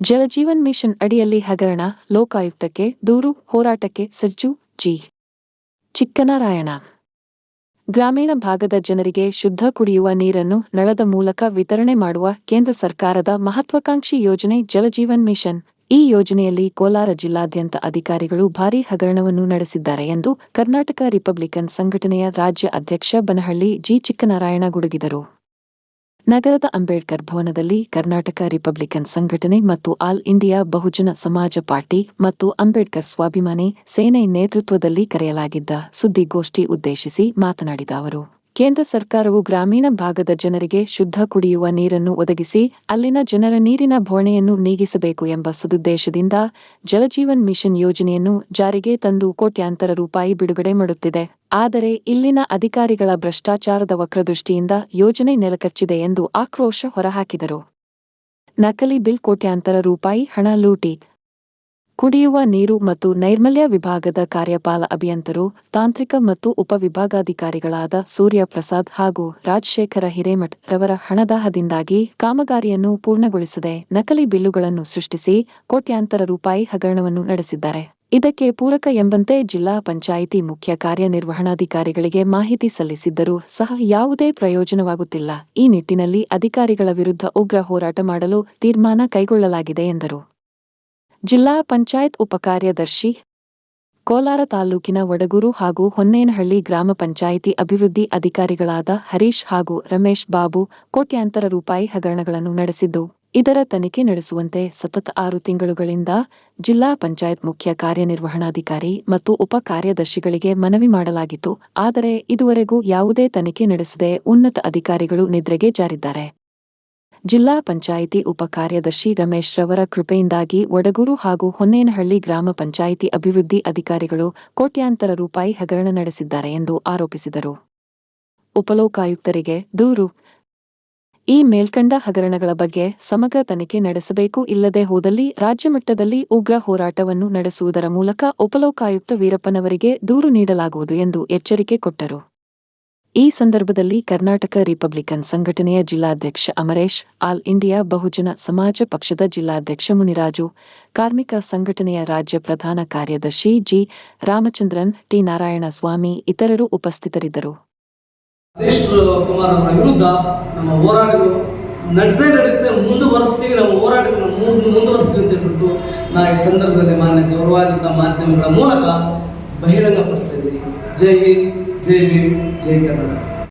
Jal Jeevan mission ಅಡಿಯಲ್ಲಿ ಹಗರಣ, ಲೋಕಾಯುಕ್ತಕ್ಕೆ ದೂರು, ಹೋರಾಟಕ್ಕೆ ಸಜ್ಜು. ಜಿ. ಚಿಕ್ಕನಾರಾಯಣ. ಗ್ರಾಮೀಣ ಭಾಗದ ಜನರಿಗೆ ಶುದ್ಧ ಕುಡಿಯುವ ನೀರನ್ನು ನಳದ ಮೂಲಕ ವಿತರಣೆ ಮಾಡುವ ಕೇಂದ್ರ ಸರ್ಕಾರದ ಮಹತ್ವಾಕಾಂಕ್ಷಿ ಯೋಜನೆ ಜಲಜೀವನ್ ಮಿಷನ್. ಈ ಯೋಜನೆಯಲ್ಲಿ ಕೋಲಾರ ಜಿಲ್ಲಾದ್ಯಂತ ಅಧಿಕಾರಿಗಳು ಭಾರೀ ಹಗರಣವನ್ನು ನಡೆಸಿದ್ದಾರೆ ಎಂದು ಕರ್ನಾಟಕ ರಿಪಬ್ಲಿಕನ್ ಸಂಘಟನೆಯ ರಾಜ್ಯ ಅಧ್ಯಕ್ಷ ಬನಹಳ್ಳಿ ಜಿ. ಚಿಕ್ಕನಾರಾಯಣ ಗುಡುಗಿದರು. ನಗರದ ಅಂಬೇಡ್ಕರ್ ಭವನದಲ್ಲಿ ಕರ್ನಾಟಕ ರಿಪಬ್ಲಿಕನ್ ಸಂಘಟನೆ ಮತ್ತು ಆಲ್ ಇಂಡಿಯಾ ಬಹುಜನ ಸಮಾಜ ಪಾರ್ಟಿ ಮತ್ತು ಅಂಬೇಡ್ಕರ್ ಸ್ವಾಭಿಮಾನಿ ಸೇನೆ ನೇತೃತ್ವದಲ್ಲಿ ಕರೆಯಲಾಗಿದ್ದ ಸುದ್ದಿಗೋಷ್ಠಿ ಉದ್ದೇಶಿಸಿ ಮಾತನಾಡಿದ ಅವರು, ಕೇಂದ್ರ ಸರ್ಕಾರವು ಗ್ರಾಮೀಣ ಭಾಗದ ಜನರಿಗೆ ಶುದ್ಧ ಕುಡಿಯುವ ನೀರನ್ನು ಒದಗಿಸಿ ಅಲ್ಲಿನ ಜನರ ನೀರಿನ ಭವಣೆಯನ್ನು ನೀಗಿಸಬೇಕು ಎಂಬ ಸದುದ್ದೇಶದಿಂದ ಜಲಜೀವನ್ ಮಿಷನ್ ಯೋಜನೆಯನ್ನು ಜಾರಿಗೆ ತಂದು ಕೋಟ್ಯಾಂತರ ರೂಪಾಯಿ ಬಿಡುಗಡೆ ಮಾಡುತ್ತಿದೆ. ಆದರೆ ಇಲ್ಲಿನ ಅಧಿಕಾರಿಗಳ ಭ್ರಷ್ಟಾಚಾರದ ವಕ್ರದೃಷ್ಟಿಯಿಂದ ಯೋಜನೆ ನೆಲಕಚ್ಚಿದೆ ಎಂದು ಆಕ್ರೋಶ ಹೊರಹಾಕಿದರು. ನಕಲಿ ಬಿಲ್, ಕೋಟ್ಯಾಂತರ ರೂಪಾಯಿ ಹಣ ಲೂಟಿ. ಕುಡಿಯುವ ನೀರು ಮತ್ತು ನೈರ್ಮಲ್ಯ ವಿಭಾಗದ ಕಾರ್ಯಪಾಲ ಅಭಿಯಂತರು, ತಾಂತ್ರಿಕ ಮತ್ತು ಉಪವಿಭಾಗಾಧಿಕಾರಿಗಳಾದ ಸೂರ್ಯ ಪ್ರಸಾದ್ ಹಾಗೂ ರಾಜಶೇಖರ ಹಿರೇಮಠ್ ರವರ ಹಣದಾಹದಿಂದಾಗಿ ಕಾಮಗಾರಿಯನ್ನು ಪೂರ್ಣಗೊಳಿಸದೆ ನಕಲಿ ಬಿಲ್ಲುಗಳನ್ನು ಸೃಷ್ಟಿಸಿ ಕೋಟ್ಯಾಂತರ ರೂಪಾಯಿ ಹಗರಣವನ್ನು ನಡೆಸಿದ್ದಾರೆ. ಇದಕ್ಕೆ ಪೂರಕ ಎಂಬಂತೆ ಜಿಲ್ಲಾ ಪಂಚಾಯಿತಿ ಮುಖ್ಯ ಕಾರ್ಯನಿರ್ವಹಣಾಧಿಕಾರಿಗಳಿಗೆ ಮಾಹಿತಿ ಸಲ್ಲಿಸಿದ್ದರೂ ಸಹ ಯಾವುದೇ ಪ್ರಯೋಜನವಾಗುತ್ತಿಲ್ಲ. ಈ ನಿಟ್ಟಿನಲ್ಲಿ ಅಧಿಕಾರಿಗಳ ವಿರುದ್ಧ ಉಗ್ರ ಹೋರಾಟ ಮಾಡಲು ತೀರ್ಮಾನ ಕೈಗೊಳ್ಳಲಾಗಿದೆ ಎಂದರು. ಜಿಲ್ಲಾ ಪಂಚಾಯತ್ ಉಪಕಾರ್ಯದರ್ಶಿ, ಕೋಲಾರ ತಾಲೂಕಿನ ವಡಗೂರು ಹಾಗೂ ಹೊನ್ನೇನಹಳ್ಳಿ ಗ್ರಾಮ ಪಂಚಾಯಿತಿ ಅಭಿವೃದ್ಧಿ ಅಧಿಕಾರಿಗಳಾದ ಹರೀಶ್ ಹಾಗೂ ರಮೇಶ್ ಬಾಬು ಕೋಟ್ಯಾಂತರ ರೂಪಾಯಿ ಹಗರಣಗಳನ್ನು ನಡೆಸಿದ್ದು, ಇದರ ತನಿಖೆ ನಡೆಸುವಂತೆ ಸತತ 6 ತಿಂಗಳುಗಳಿಂದ ಜಿಲ್ಲಾ ಪಂಚಾಯತ್ ಮುಖ್ಯ ಕಾರ್ಯನಿರ್ವಹಣಾಧಿಕಾರಿ ಮತ್ತು ಉಪ ಕಾರ್ಯದರ್ಶಿಗಳಿಗೆ ಮನವಿ ಮಾಡಲಾಗಿತ್ತು. ಆದರೆ ಇದುವರೆಗೂ ಯಾವುದೇ ತನಿಖೆ ನಡೆಸದೆ ಉನ್ನತ ಅಧಿಕಾರಿಗಳು ನಿದ್ರೆಗೆ ಜಾರಿದ್ದಾರೆ. ಜಿಲ್ಲಾ ಪಂಚಾಯಿತಿ ಉಪ ಕಾರ್ಯದರ್ಶಿ ರಮೇಶ್ ರವರ ಕೃಪೆಯಿಂದಾಗಿ ವಡಗೂರು ಹಾಗೂ ಹೊನ್ನೇನಹಳ್ಳಿ ಗ್ರಾಮ ಪಂಚಾಯಿತಿ ಅಭಿವೃದ್ಧಿ ಅಧಿಕಾರಿಗಳು ಕೋಟ್ಯಾಂತರ ರೂಪಾಯಿ ಹಗರಣ ನಡೆಸಿದ್ದಾರೆ ಎಂದು ಆರೋಪಿಸಿದರು. ಉಪಲೋಕಾಯುಕ್ತರಿಗೆ ದೂರು. ಈ ಮೇಲ್ಕಂಡ ಹಗರಣಗಳ ಬಗ್ಗೆ ಸಮಗ್ರ ತನಿಖೆ ನಡೆಸಬೇಕು, ಇಲ್ಲದೆ ಹೋದಲ್ಲಿ ರಾಜ್ಯ ಮಟ್ಟದಲ್ಲಿ ಉಗ್ರ ಹೋರಾಟವನ್ನು ನಡೆಸುವುದರ ಮೂಲಕ ಉಪಲೋಕಾಯುಕ್ತ ವೀರಪ್ಪನವರಿಗೆ ದೂರು ನೀಡಲಾಗುವುದು ಎಂದು ಎಚ್ಚರಿಕೆ ಕೊಟ್ಟರು. ಈ ಸಂದರ್ಭದಲ್ಲಿ ಕರ್ನಾಟಕ ರಿಪಬ್ಲಿಕನ್ ಸಂಘಟನೆಯ ಜಿಲ್ಲಾಧ್ಯಕ್ಷ ಅಮರೇಶ್, ಆಲ್ ಇಂಡಿಯಾ ಬಹುಜನ ಸಮಾಜ ಪಕ್ಷದ ಜಿಲ್ಲಾಧ್ಯಕ್ಷ ಮುನಿರಾಜು, ಕಾರ್ಮಿಕ ಸಂಘಟನೆಯ ರಾಜ್ಯ ಪ್ರಧಾನ ಕಾರ್ಯದರ್ಶಿ ಜಿ. ರಾಮಚಂದ್ರನ್, ಟಿ. ನಾರಾಯಣಸ್ವಾಮಿ ಇತರರು ಉಪಸ್ಥಿತರಿದ್ದರು. ಕುಮಾರ್ ಅವರ ವಿರುದ್ಧ ನಮ್ಮ ಹೋರಾಟಗಳು ನಡೆಯುತ್ತೆ, ಮುಂದುವರಿಸ್ತೀವಿ, ನಮ್ಮ ಹೋರಾಟಗಳನ್ನು ಮುಂದುವರಿಸ್ತೀವಿ ಅಂತ ಹೇಳ್ಬಿಟ್ಟು ನಾವು ಈ ಸಂದರ್ಭದಲ್ಲಿ ಮಾನ್ಯ ಗೌರವಾನ್ವಿತ ಮಾಧ್ಯಮಗಳ ಮೂಲಕ ಬಹಿರಂಗಪಡಿಸ್ತಾ ಇದ್ದೀವಿ. ಜೈ ಹಿಂದ್, ಜೈ ಭೀಮ್, ಜೈ ಕರ್ನಾಟಕ.